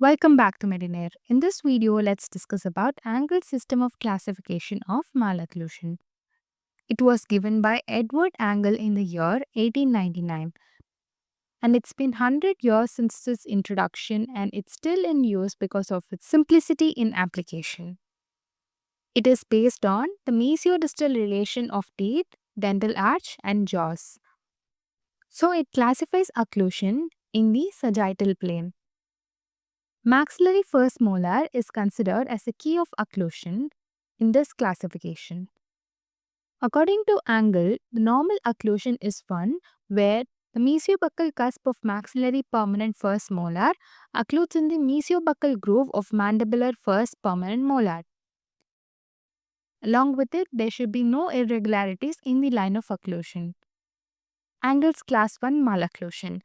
Welcome back to Medinare. In this video, let's discuss about angle system of classification of malocclusion. It was given by Edward Angle in the year 1899, and it's been 100 years since its introduction, and it's still in use because of its simplicity in application. It is based on the mesiodistal relation of teeth, dental arch, and jaws. So it classifies occlusion in the sagittal plane. Maxillary first molar is considered as a key of occlusion in this classification. According to Angle, the normal occlusion is one where the mesiobuccal cusp of maxillary permanent first molar occludes in the mesiobuccal groove of mandibular first permanent molar. Along with it, there should be no irregularities in the line of occlusion. Angle's class 1 malocclusion.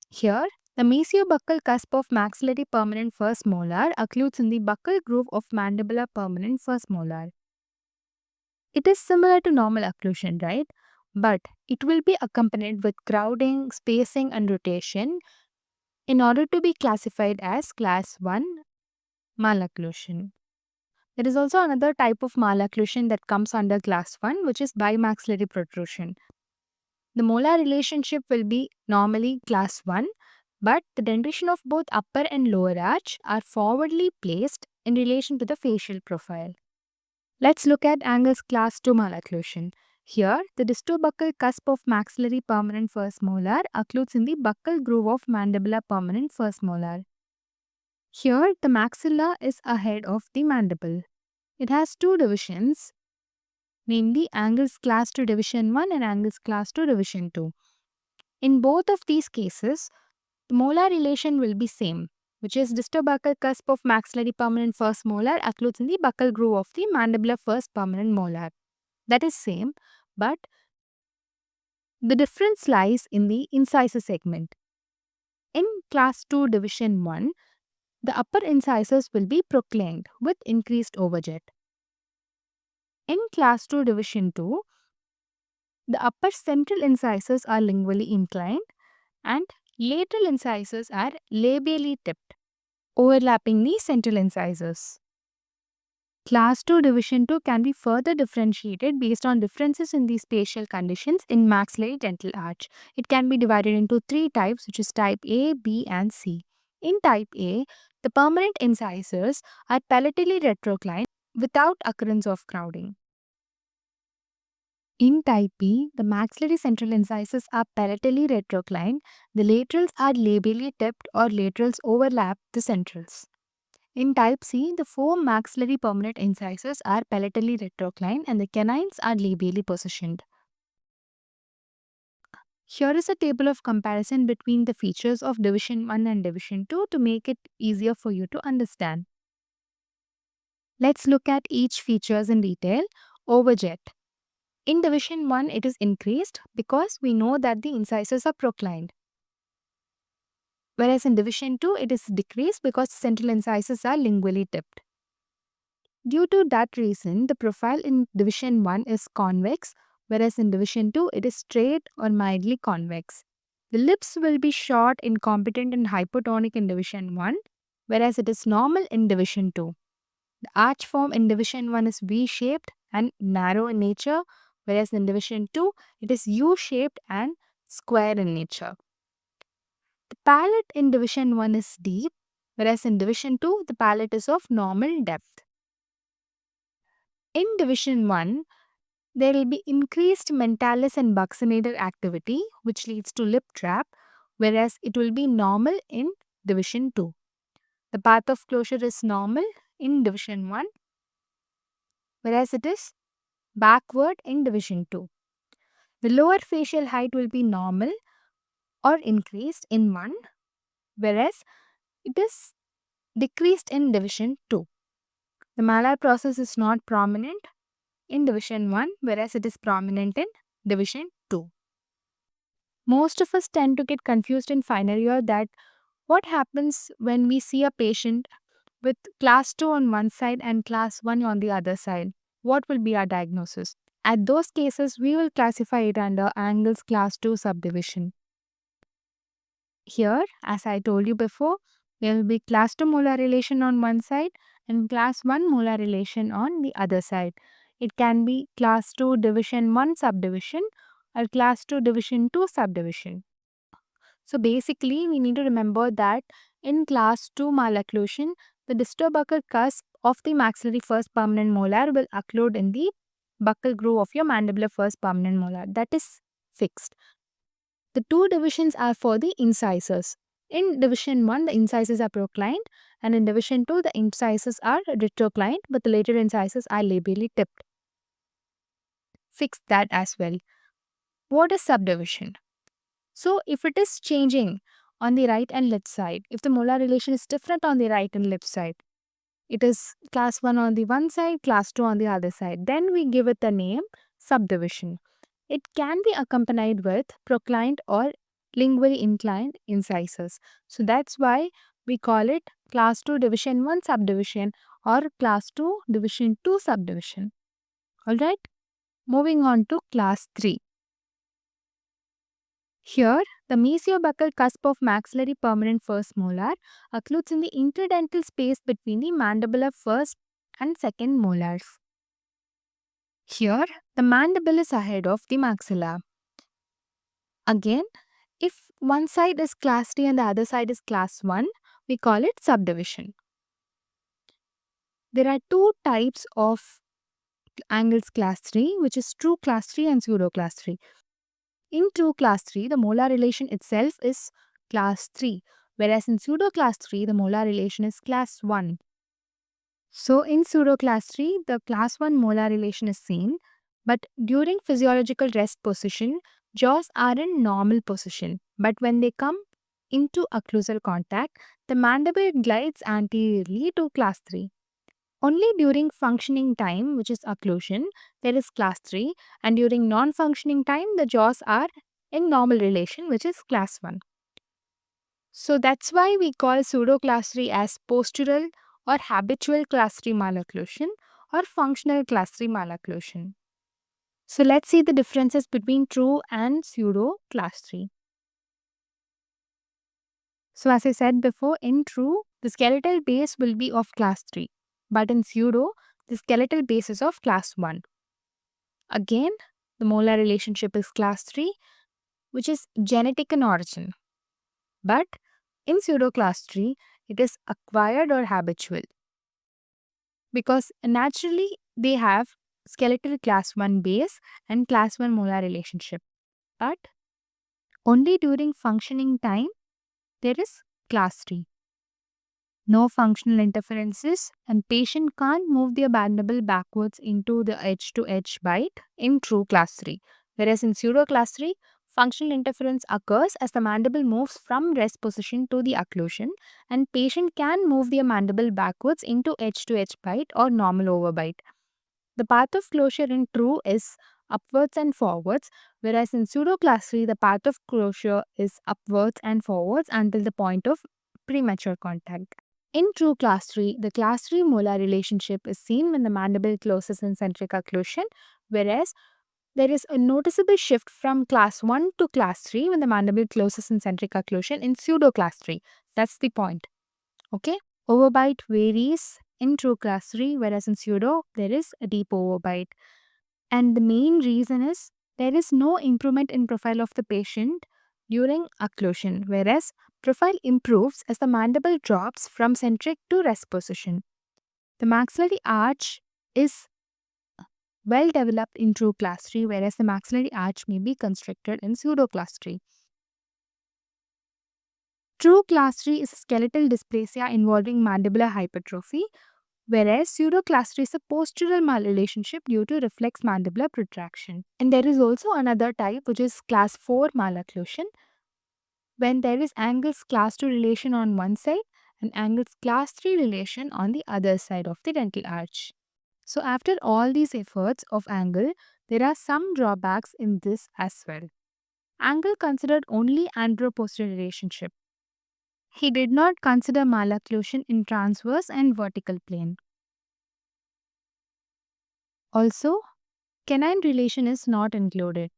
Here, the mesiobuccal cusp of maxillary permanent first molar occludes in the buccal groove of mandibular permanent first molar. It is similar to normal occlusion, right? But it will be accompanied with crowding, spacing, and rotation in order to be classified as class 1 malocclusion. There is also another type of malocclusion that comes under class 1, which is bimaxillary protrusion. The molar relationship will be normally class 1, but the dentition of both upper and lower arch are forwardly placed in relation to the facial profile. Let's look at Angle's class 2 malocclusion. Here, the distobuccal cusp of maxillary permanent first molar occludes in the buccal groove of mandibular permanent first molar. Here, the maxilla is ahead of the mandible. It has two divisions, namely Angle's class 2 division 1 and Angle's class 2 division 2. In both of these cases, the molar relation will be same, which is distobuccal cusp of maxillary permanent first molar occludes in the buccal groove of the mandibular first permanent molar. That is same, but the difference lies in the incisor segment. In class 2 division 1, the upper incisors will be proclaimed with increased overjet. In class 2 division 2, the upper central incisors are lingually inclined and lateral incisors are labially tipped, overlapping the central incisors. Class 2 division 2 can be further differentiated based on differences in the spatial conditions in maxillary dental arch. It can be divided into three types, which is type A, B, and C. In type A, the permanent incisors are palatally retroclined without occurrence of crowding. In type B, the maxillary central incisors are palatally retroclined, the laterals are labially tipped or laterals overlap the centrals. In type C, the four maxillary permanent incisors are palatally retroclined and the canines are labially positioned. Here is a table of comparison between the features of division 1 and division 2 to make it easier for you to understand. Let's look at each features in detail. Overjet. In division 1, it is increased because we know that the incisors are proclined. Whereas in division 2, it is decreased because the central incisors are lingually tipped. Due to that reason, the profile in division 1 is convex, whereas in division 2, it is straight or mildly convex. The lips will be short, incompetent, and hypotonic in division 1, whereas it is normal in division 2. The arch form in division 1 is V-shaped and narrow in nature, whereas in division 2, it is U-shaped and square in nature. The palate in division 1 is deep, whereas in division 2, the palate is of normal depth. In division 1, there will be increased mentalis and buccinator activity, which leads to lip trap, whereas it will be normal in division 2. The path of closure is normal in division 1, whereas it is backward in division 2. The lower facial height will be normal or increased in 1, whereas it is decreased in division 2. The malar process is not prominent in division 1, whereas it is prominent in division 2. Most of us tend to get confused in final year that what happens when we see a patient with class 2 on one side and class 1 on the other side. What will be our diagnosis? At those cases, we will classify it under Angle's class 2 subdivision. Here, as I told you before, There will be class 2 molar relation on one side and class 1 molar relation on the other side. It can be class 2 division 1 subdivision or class 2 division 2 subdivision. So basically, we need to remember that in class 2 malocclusion, the distal buccal cusp of the maxillary first permanent molar will occlude in the buccal groove of your mandibular first permanent molar. That is fixed. The two divisions are for the incisors. In division 1, the incisors are proclined, and in division 2, the incisors are retroclined, but the later incisors are labially tipped. Fix that as well. What is subdivision? So, if it is changing on the right and left side, if the molar relation is different on the right and left side, it is class 1 on the one side, class 2 on the other side, then we give it the name subdivision. It can be accompanied with proclined or lingually inclined incisors. So, that's why we call it class 2 division 1 subdivision or class 2 division 2 subdivision. Alright, moving on to class 3. Here, the mesiobuccal cusp of maxillary permanent first molar occludes in the interdental space between the mandibular first and second molars. Here, the mandible is ahead of the maxilla. Again, if one side is class 3 and the other side is class 1, we call it subdivision. There are two types of angles class 3, which is true class 3 and pseudo class 3. In true class 3, the molar relation itself is class 3, whereas in pseudo class 3, the molar relation is class 1. So, in pseudo class 3, the class 1 molar relation is seen, but during physiological rest position, jaws are in normal position. But when they come into occlusal contact, the mandible glides anteriorly to class 3. Only during functioning time, which is occlusion, there is class 3, and during non-functioning time, the jaws are in normal relation, which is class 1. So that's why we call pseudo class 3 as postural or habitual class 3 malocclusion or functional class 3 malocclusion. So let's see the differences between true and pseudo class 3. So as I said before, in true, the skeletal base will be of class 3, but in pseudo, the skeletal base is of class 1. Again, the molar relationship is class 3, which is genetic in origin. But in pseudo class 3, it is acquired or habitual, because naturally they have skeletal class 1 base and class 1 molar relationship. But only during functioning time, there is class 3. No functional interferences, and patient can't move their mandible backwards into the edge-to-edge bite in true class 3. Whereas in pseudo class 3, functional interference occurs as the mandible moves from rest position to the occlusion, and patient can move their mandible backwards into edge-to-edge bite or normal overbite. The path of closure in true is upwards and forwards, whereas in pseudo class 3, the path of closure is upwards and forwards until the point of premature contact. In true class 3, the class 3 molar relationship is seen when the mandible closes in centric occlusion, whereas there is a noticeable shift from class 1 to class 3 when the mandible closes in centric occlusion in pseudo class 3. That's the point. Okay? Overbite varies in true class 3, whereas in pseudo, there is a deep overbite. And the main reason is there is no improvement in profile of the patient during occlusion, whereas profile improves as the mandible drops from centric to rest position. The maxillary arch is well developed in true class 3, whereas the maxillary arch may be constricted in pseudo class 3. True class 3 is a skeletal dysplasia involving mandibular hypertrophy, whereas pseudo class 3 is a postural malrelationship due to reflex mandibular protraction. And there is also another type, which is class 4 malocclusion, when there is angles class 2 relation on one side and angles class 3 relation on the other side of the dental arch. So after all these efforts of angle, there are some drawbacks in this as well. Angle considered only anteroposterior relationship. He did not consider malocclusion in transverse and vertical plane. Also, canine relation is not included.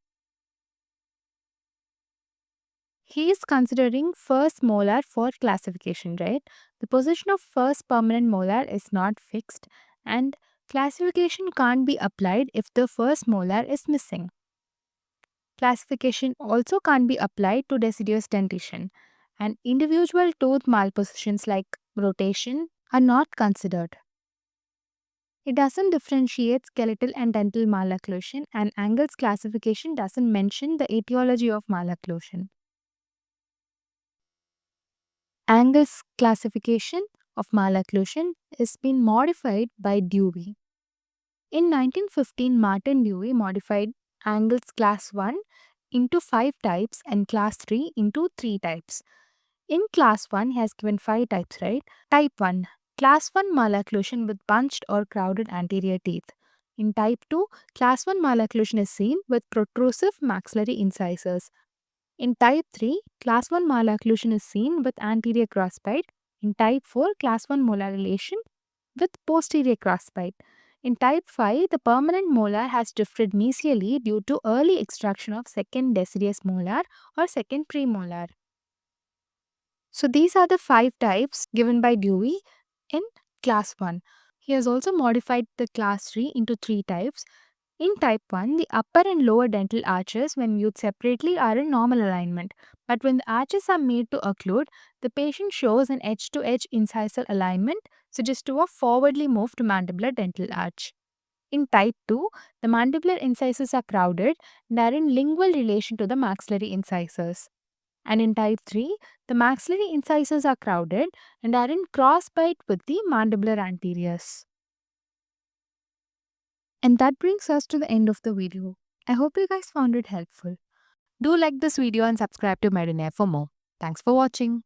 He is considering first molar for classification, right? The position of first permanent molar is not fixed and classification can't be applied if the first molar is missing. Classification also can't be applied to deciduous dentition, and individual tooth malpositions like rotation are not considered. It doesn't differentiate skeletal and dental malocclusion, and Angle's classification doesn't mention the etiology of malocclusion. Angle's classification of malocclusion is been modified by Dewey. In 1915, Martin Dewey modified Angle's class 1 into 5 types and class 3 into 3 types. In class 1, he has given 5 types, right? Type 1, class 1 malocclusion with bunched or crowded anterior teeth. In type 2, class 1 malocclusion is seen with protrusive maxillary incisors. In type 3, class 1 malocclusion is seen with anterior crossbite. In type 4, class 1 molariation with posterior crossbite. In type 5, the permanent molar has drifted mesially due to early extraction of second deciduous molar or second premolar. So these are the 5 types given by Dewey in class 1. He has also modified the class 3 into 3 types. In type 1, the upper and lower dental arches when viewed separately are in normal alignment. But when the arches are made to occlude, the patient shows an edge-to-edge incisal alignment suggestive of forwardly moved mandibular dental arch. In type 2, the mandibular incisors are crowded and are in lingual relation to the maxillary incisors. And in type 3, the maxillary incisors are crowded and are in crossbite with the mandibular anteriors. And that brings us to the end of the video. I hope you guys found it helpful. Do like this video and subscribe to Medinare for more. Thanks for watching.